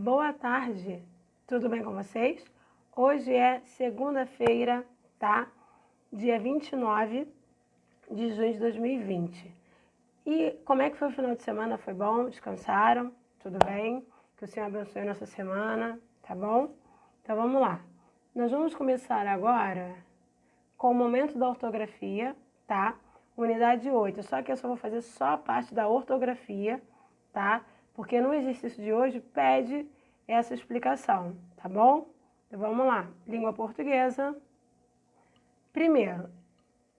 Boa tarde, tudo bem com vocês? Hoje é segunda-feira, tá? Dia 29 de junho de 2020. E como é que foi o final de semana? Foi bom? Descansaram? Tudo bem? Que o Senhor abençoe a nossa semana, tá bom? Então vamos lá. Nós vamos começar agora com o momento da ortografia, tá? Unidade 8, só que eu só vou fazer só a parte da ortografia, tá? Porque no exercício de hoje pede essa explicação, tá bom? Então vamos lá. Língua portuguesa. Primeiro,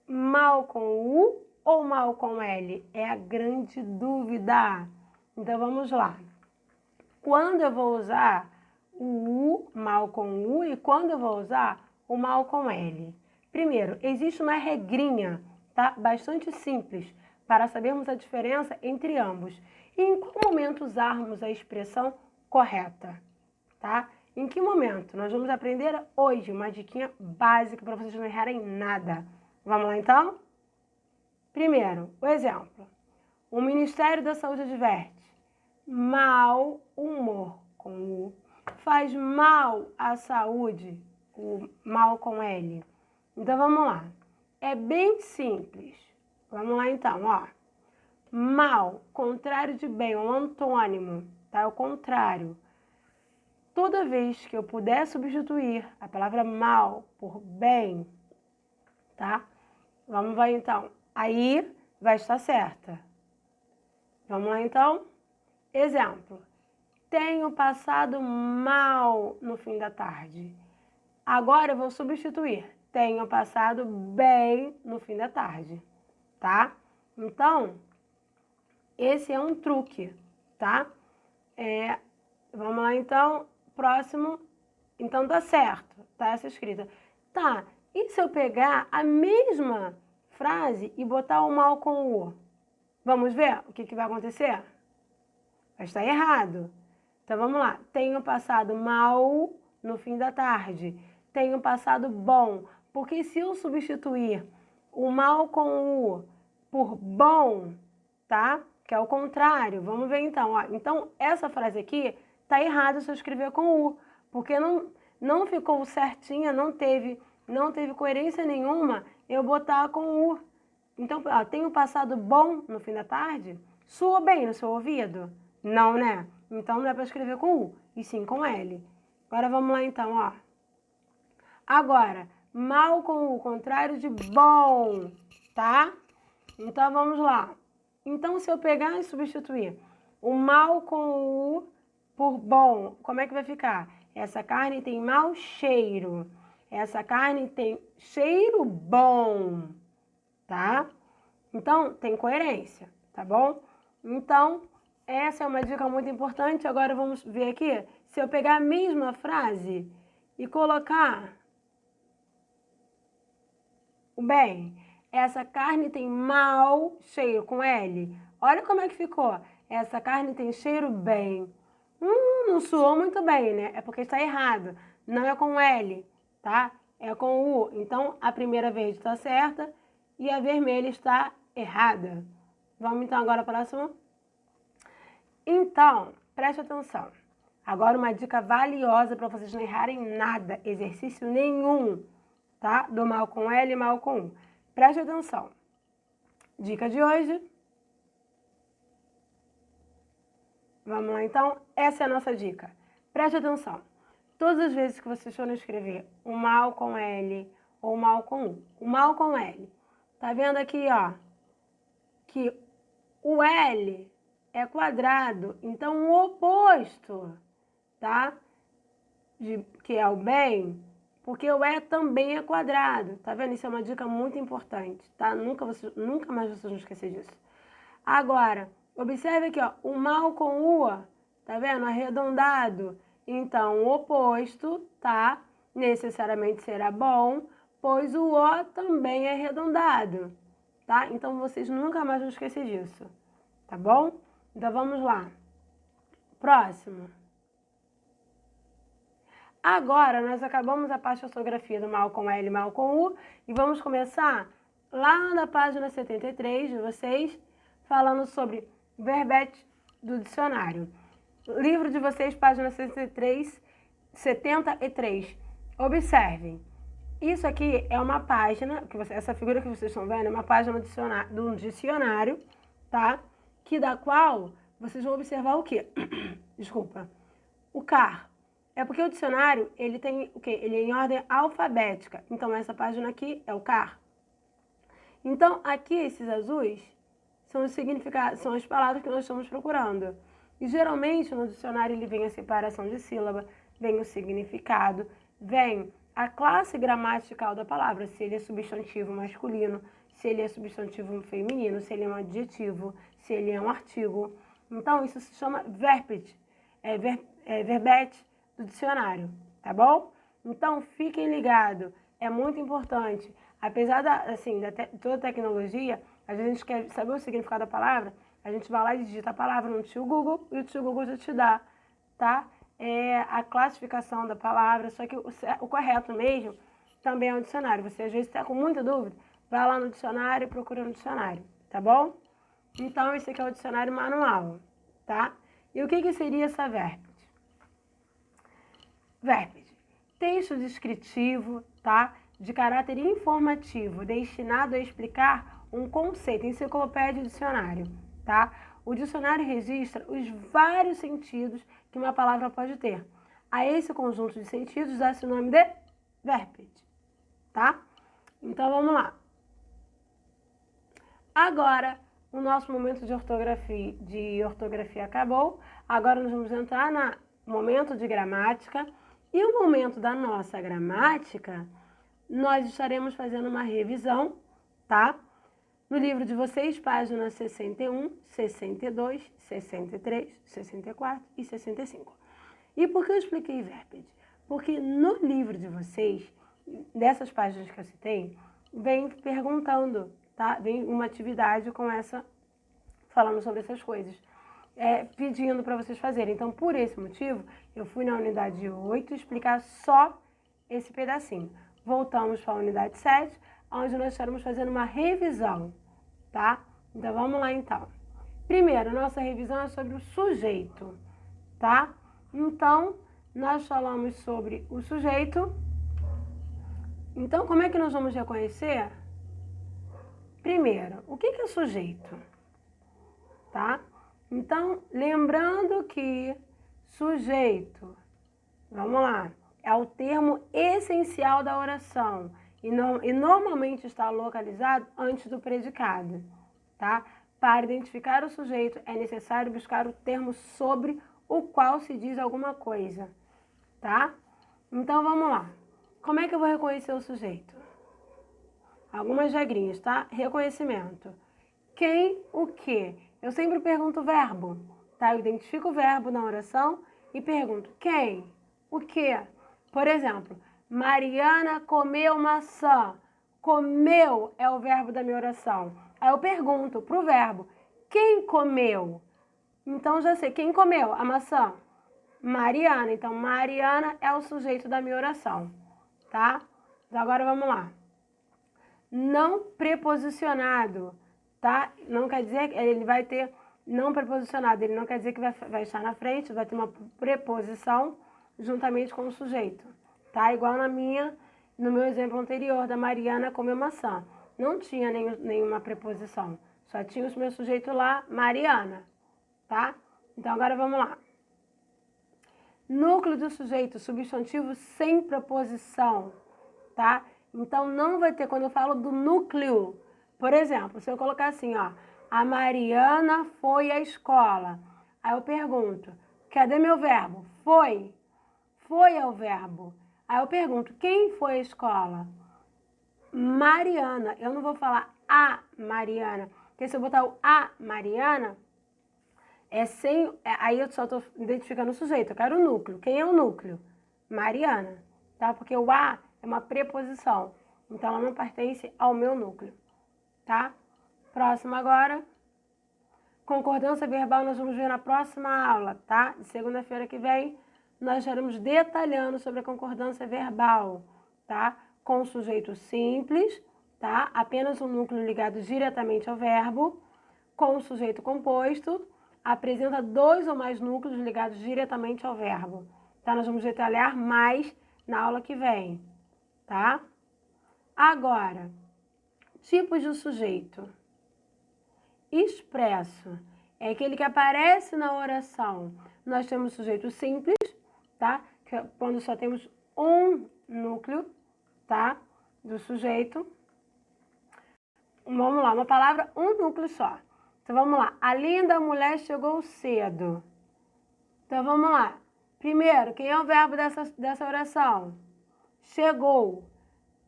mal com U ou mal com L? É a grande dúvida. Então vamos lá. Quando eu vou usar o U, mal com U, e quando eu vou usar o mal com L? Primeiro, existe uma regrinha, tá? Bastante simples para sabermos a diferença entre ambos. E em qual momento usarmos a expressão correta, tá? Em que momento? Nós vamos aprender hoje uma diquinha básica para vocês não errarem nada. Vamos lá então? Primeiro, o exemplo. O Ministério da Saúde adverte: mau humor com U faz mal à saúde, o mal com L. Então vamos lá. É bem simples. Vamos lá então, ó. Mal, contrário de bem, é um antônimo, tá? É o contrário. Toda vez que eu puder substituir a palavra mal por bem, tá? Vamos lá então. Aí vai estar certa. Vamos lá então? Exemplo. Tenho passado mal no fim da tarde. Agora eu vou substituir. Tenho passado bem no fim da tarde, tá? Então, esse é um truque, tá? Vamos lá então, próximo. Então tá certo, tá essa escrita. Tá, e se eu pegar a mesma frase e botar o mal com o U? Vamos ver o que vai acontecer? Vai estar errado. Então vamos lá. Tenho passado mal no fim da tarde. Tenho passado bom. Porque se eu substituir o mal com o U por bom, tá? Que é o contrário. Vamos ver então. Ó. Então essa frase aqui tá errada se eu escrever com U. Porque não ficou certinha, não teve coerência nenhuma eu botar com U. Então, ó, tenho passado bom no fim da tarde? Soou bem no seu ouvido? Não, né? Então não é para escrever com U, e sim com L. Agora vamos lá então, ó. Agora, mal com U, contrário de bom, tá? Então vamos lá. Então se eu pegar e substituir o mal com U por bom, como é que vai ficar? Essa carne tem mau cheiro. Essa carne tem cheiro bom, tá? Então tem coerência, tá bom? Então, essa é uma dica muito importante. Agora vamos ver aqui, se eu pegar a mesma frase e colocar o bem, essa carne tem mau cheiro com L. Olha como é que ficou. Essa carne tem cheiro bem. Não soou muito bem, né? É porque está errado. Não é com L, tá? É com U. Então, a primeira verde está certa e a vermelha está errada. Vamos então agora para a próxima. Então, preste atenção. Agora uma dica valiosa para vocês não errarem nada, exercício nenhum, tá? Do mal com L e mal com U. Preste atenção. Dica de hoje. Vamos lá então? Essa é a nossa dica. Preste atenção. Todas as vezes que vocês forem escrever o mal com L ou o mal com U, o mal com L, tá vendo aqui, ó, que o L é quadrado, então o oposto, tá? Que é o bem, porque o E também é quadrado, tá vendo? Isso é uma dica muito importante, tá? Nunca mais vocês vão esquecer disso. Agora, observe aqui, ó, o mal com U, tá vendo? Arredondado. Então, o oposto, tá? Necessariamente será bom, pois o O também é arredondado, tá? Então, vocês nunca mais vão esquecer disso, tá bom? Então, vamos lá. Próximo. Agora, nós acabamos a parte de ortografia do mal com L e mal com U e vamos começar lá na página 73 de vocês, falando sobre verbete do dicionário. Livro de vocês, página 73. Observem. Isso aqui é uma página, essa figura que vocês estão vendo é uma página de um dicionário, tá? Da qual vocês vão observar o quê? Desculpa. O car. É porque o dicionário, ele tem o quê? Ele é em ordem alfabética. Então, essa página aqui é o car. Então, aqui, esses azuis são os significados, são as palavras que nós estamos procurando. E, geralmente, no dicionário, ele vem a separação de sílaba, vem o significado, vem a classe gramatical da palavra, se ele é substantivo masculino, se ele é substantivo feminino, se ele é um adjetivo, se ele é um artigo. Então, isso se chama verbete, verbete do dicionário, tá bom? Então, fiquem ligados, é muito importante. Apesar de toda a tecnologia, a gente quer saber o significado da palavra, a gente vai lá e digita a palavra no tio Google e o tio Google já te dá, tá? A classificação da palavra, só que o correto mesmo também é o dicionário. Você às vezes está com muita dúvida, vai lá no dicionário e procura no dicionário, tá bom? Então, esse aqui é o dicionário manual, tá? E o que seria essa verbete? Verbete, texto descritivo, tá? De caráter informativo, destinado a explicar um conceito, enciclopédia e dicionário, tá? O dicionário registra os vários sentidos que uma palavra pode ter. A esse conjunto de sentidos dá-se o nome de verbete, tá? Então, vamos lá. Agora, o nosso momento de ortografia acabou. Agora, nós vamos entrar no momento de gramática. E o momento da nossa gramática, nós estaremos fazendo uma revisão, tá? No livro de vocês, páginas 61, 62, 63, 64 e 65. E por que eu expliquei verbete? Porque no livro de vocês, dessas páginas que eu citei, vem perguntando, tá? Vem uma atividade com essa, falando sobre essas coisas, pedindo para vocês fazerem. Então, por esse motivo, eu fui na unidade 8 explicar só esse pedacinho. Voltamos para a unidade 7, onde nós estaremos fazendo uma revisão, tá? Então, vamos lá, então. Primeiro, a nossa revisão é sobre o sujeito, tá? Então, nós falamos sobre o sujeito. Então, como é que nós vamos reconhecer? Primeiro, o que é sujeito? Tá? Então, lembrando que sujeito, vamos lá, é o termo essencial da oração e normalmente está localizado antes do predicado, tá? Para identificar o sujeito é necessário buscar o termo sobre o qual se diz alguma coisa, tá? Então, vamos lá. Como é que eu vou reconhecer o sujeito? Algumas regrinhas, tá? Reconhecimento. Quem, o que? Eu sempre pergunto o verbo, tá? Eu identifico o verbo na oração e pergunto quem, o que. Por exemplo, Mariana comeu maçã. Comeu é o verbo da minha oração. Aí eu pergunto pro verbo, quem comeu? Então já sei, quem comeu a maçã? Mariana. Então, Mariana é o sujeito da minha oração, tá? Então, agora vamos lá. Não preposicionado, tá? Não quer dizer que ele vai ter não preposicionado, ele não quer dizer que vai estar na frente, vai ter uma preposição juntamente com o sujeito, tá? Igual no meu exemplo anterior, da Mariana comeu maçã. Não tinha nenhuma preposição, só tinha o meu sujeito lá, Mariana, tá? Então, agora vamos lá. Núcleo do sujeito, substantivo sem preposição, tá? Então, não vai ter, quando eu falo do núcleo, por exemplo, se eu colocar assim, ó, a Mariana foi à escola. Aí eu pergunto, cadê meu verbo? Foi. Foi é o verbo. Aí eu pergunto, quem foi à escola? Mariana. Eu não vou falar a Mariana, porque se eu botar o a Mariana, aí eu só estou identificando o sujeito, eu quero o núcleo. Quem é o núcleo? Mariana, tá? Porque o a é uma preposição, então ela não pertence ao meu núcleo, tá? Próximo agora. Concordância verbal nós vamos ver na próxima aula, tá? De segunda-feira que vem, nós estaremos detalhando sobre a concordância verbal, tá? Com o sujeito simples, tá? Apenas um núcleo ligado diretamente ao verbo, com o sujeito composto, apresenta dois ou mais núcleos ligados diretamente ao verbo. Tá? Nós vamos detalhar mais na aula que vem, tá? Agora, tipos de sujeito. Expresso é aquele que aparece na oração. Nós temos sujeito simples, tá? Que é quando só temos um núcleo, tá? Do sujeito. Vamos lá, uma palavra, um núcleo só. Então vamos lá. A linda mulher chegou cedo. Então vamos lá. Primeiro, quem é o verbo dessa oração? Chegou,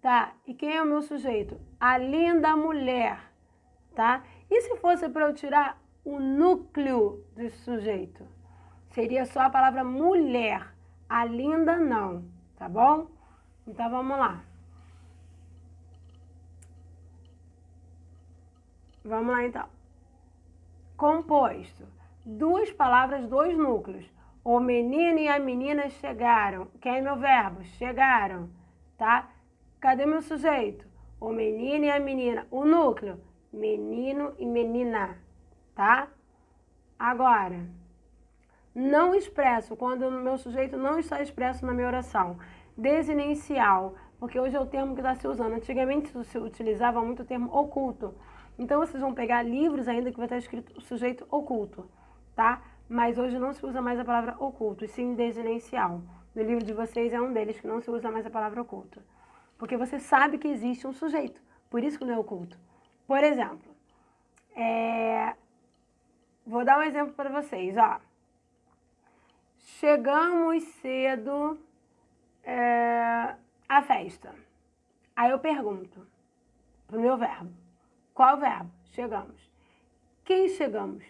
tá? E quem é o meu sujeito? A linda mulher, tá? E se fosse para eu tirar o núcleo desse sujeito? Seria só a palavra mulher. A linda não, tá bom? Então vamos lá. Vamos lá então. Composto. Duas palavras, dois núcleos. O menino e a menina chegaram. Quem é meu verbo? Chegaram, tá? Cadê meu sujeito? O menino e a menina. O núcleo? Menino e menina, tá? Agora, não expresso, quando o meu sujeito não está expresso na minha oração. Desinencial, porque hoje é o termo que está se usando. Antigamente se utilizava muito o termo oculto. Então vocês vão pegar livros ainda que vai estar escrito sujeito oculto, tá? Mas hoje não se usa mais a palavra oculto, e sim desinencial. No livro de vocês é um deles que não se usa mais a palavra oculto. Porque você sabe que existe um sujeito, por isso que não é oculto. Por exemplo, vou dar um exemplo para vocês, ó. Chegamos cedo à festa. Aí eu pergunto pro meu verbo. Qual verbo? Chegamos. Quem chegamos?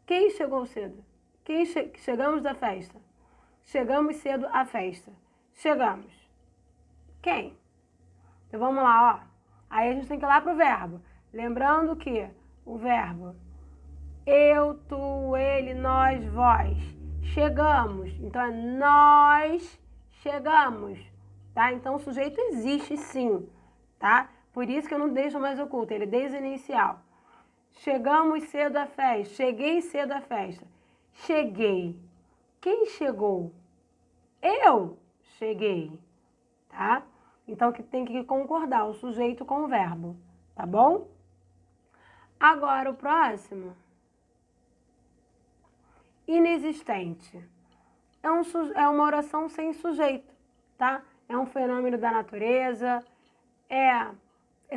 Quem chegou cedo? Chegamos da festa. Chegamos cedo à festa. Chegamos. Quem? Então vamos lá, ó. Aí a gente tem que ir lá pro verbo. Lembrando que o verbo eu, tu, ele, nós, vós. Chegamos. Então é nós chegamos, tá? Então o sujeito existe sim, tá? Por isso que eu não deixo mais oculto, ele é desinicial. Chegamos cedo à festa. Cheguei cedo à festa. Cheguei. Quem chegou? Eu cheguei, tá? Então que tem que concordar o sujeito com o verbo, tá bom? Agora o próximo. Inexistente. É uma oração sem sujeito, tá? É um fenômeno da natureza,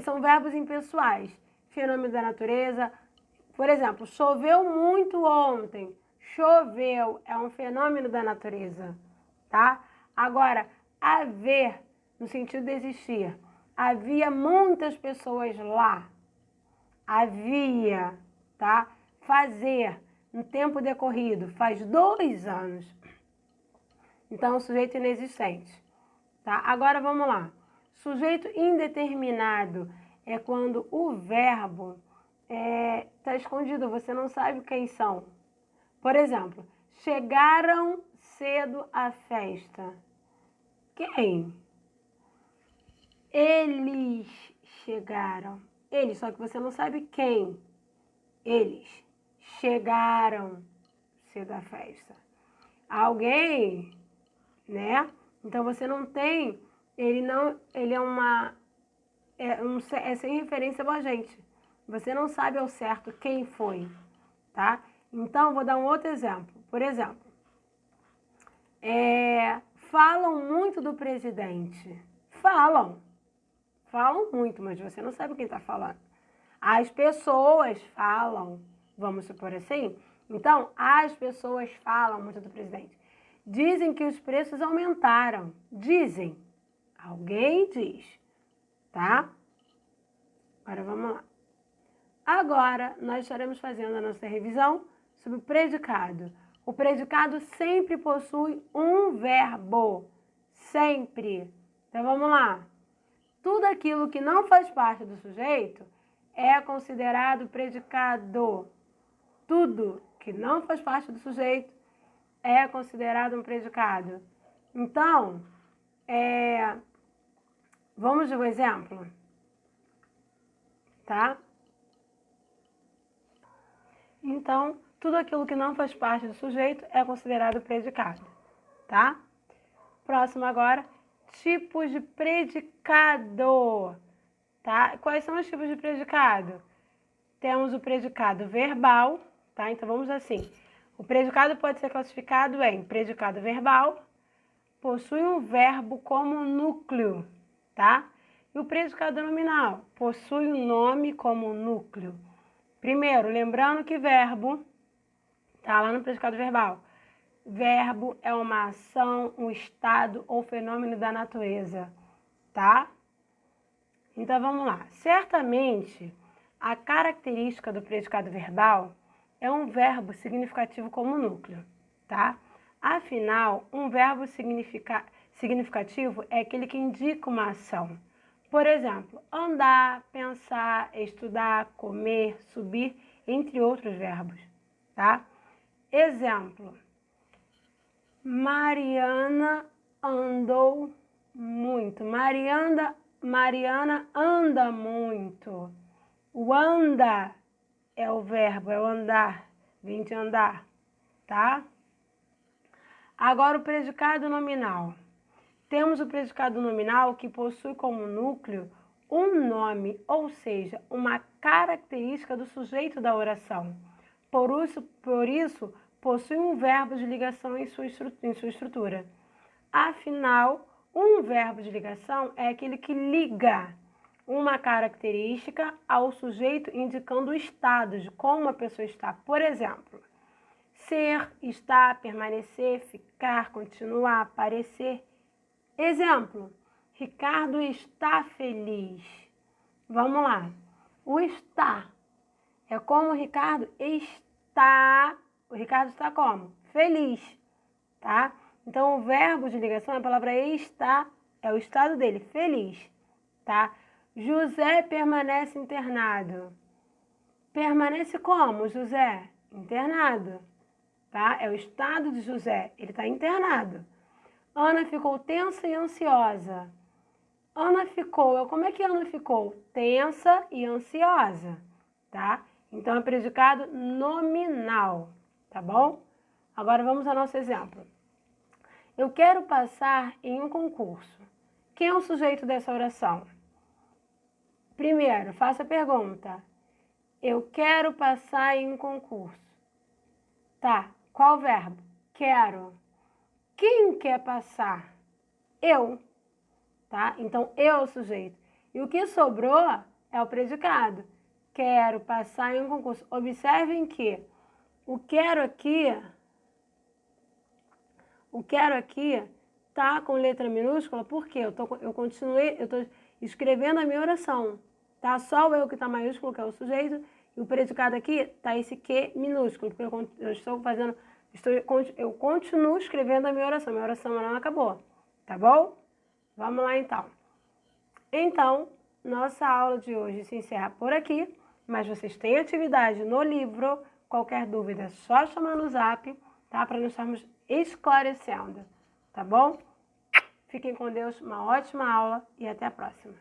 são verbos impessoais. Fenômeno da natureza. Por exemplo, choveu muito ontem. Choveu é um fenômeno da natureza, tá? Agora, haver, no sentido de existir. Havia muitas pessoas lá. Havia, tá? Fazer, no tempo decorrido, faz 2 anos. Então, sujeito inexistente, tá? Agora, vamos lá. Sujeito indeterminado é quando o verbo está escondido, você não sabe quem são. Por exemplo, chegaram cedo à festa. Quem? Eles chegaram. Eles, só que você não sabe quem. Eles chegaram cedo à festa. Alguém, né? Então você não tem, ele é sem referência ao agente. Você não sabe ao certo quem foi, tá? Então, vou dar um outro exemplo. Por exemplo, falam muito do presidente. Falam muito, mas você não sabe quem está falando. As pessoas falam, vamos supor assim. Então, as pessoas falam muito do presidente. Dizem que os preços aumentaram. Dizem. Alguém diz, tá? Agora vamos lá. Agora, nós estaremos fazendo a nossa revisão sobre o predicado. O predicado sempre possui um verbo. Sempre. Então, vamos lá. Tudo aquilo que não faz parte do sujeito é considerado predicado. Tudo que não faz parte do sujeito é considerado um predicado. Então, vamos de um exemplo, tá? Então, tudo aquilo que não faz parte do sujeito é considerado predicado, tá? Próximo agora, tipos de predicado, tá? Quais são os tipos de predicado? Temos o predicado verbal, tá? Então vamos assim. O predicado pode ser classificado em predicado verbal, possui um verbo como núcleo, tá? E o predicado nominal possui um nome como núcleo. Primeiro, lembrando que verbo, tá lá no predicado verbal. Verbo é uma ação, um estado ou fenômeno da natureza, tá? Então vamos lá. Certamente, a característica do predicado verbal é um verbo significativo como núcleo, tá? Afinal, um verbo significativo é aquele que indica uma ação. Por exemplo, andar, pensar, estudar, comer, subir, entre outros verbos, tá? Exemplo: Mariana andou muito. Mariana anda muito. O anda é o verbo, é o andar, vem de andar, tá? Agora o predicado nominal. Temos o predicado nominal que possui como núcleo um nome, ou seja, uma característica do sujeito da oração. Por isso possui um verbo de ligação em sua estrutura. Afinal, um verbo de ligação é aquele que liga uma característica ao sujeito, indicando o estado de como a pessoa está. Por exemplo, ser, estar, permanecer, ficar, continuar, parecer. Exemplo: Ricardo está feliz. Vamos lá. O está é como o Ricardo está. O Ricardo está como? Feliz, tá? Então, o verbo de ligação, a palavra está, é o estado dele, feliz, tá? José permanece internado. Permanece como, José? Internado, tá? É o estado de José, ele está internado. Ana ficou tensa e ansiosa. Ana ficou, como é que Ana ficou? Tensa e ansiosa, tá? Então, é predicado nominal, tá bom? Agora, vamos ao nosso exemplo. Eu quero passar em um concurso. Quem é o sujeito dessa oração? Primeiro, faça a pergunta. Eu quero passar em um concurso. Tá, qual verbo? Quero. Quem quer passar? Eu. Tá? Então, eu é o sujeito. E o que sobrou é o predicado. Quero passar em um concurso. Observem que o quero aqui tá com letra minúscula, porque eu estou escrevendo a minha oração, tá? Só o eu que está maiúsculo, que é o sujeito, e o predicado aqui tá esse que minúsculo, porque eu continuo escrevendo a minha oração não acabou, tá bom? Vamos lá então. Então, nossa aula de hoje se encerra por aqui, mas vocês têm atividade no livro, qualquer dúvida é só chamar no zap, tá? Para nós estarmos esclarecendo, tá bom? Fiquem com Deus, uma ótima aula e até a próxima.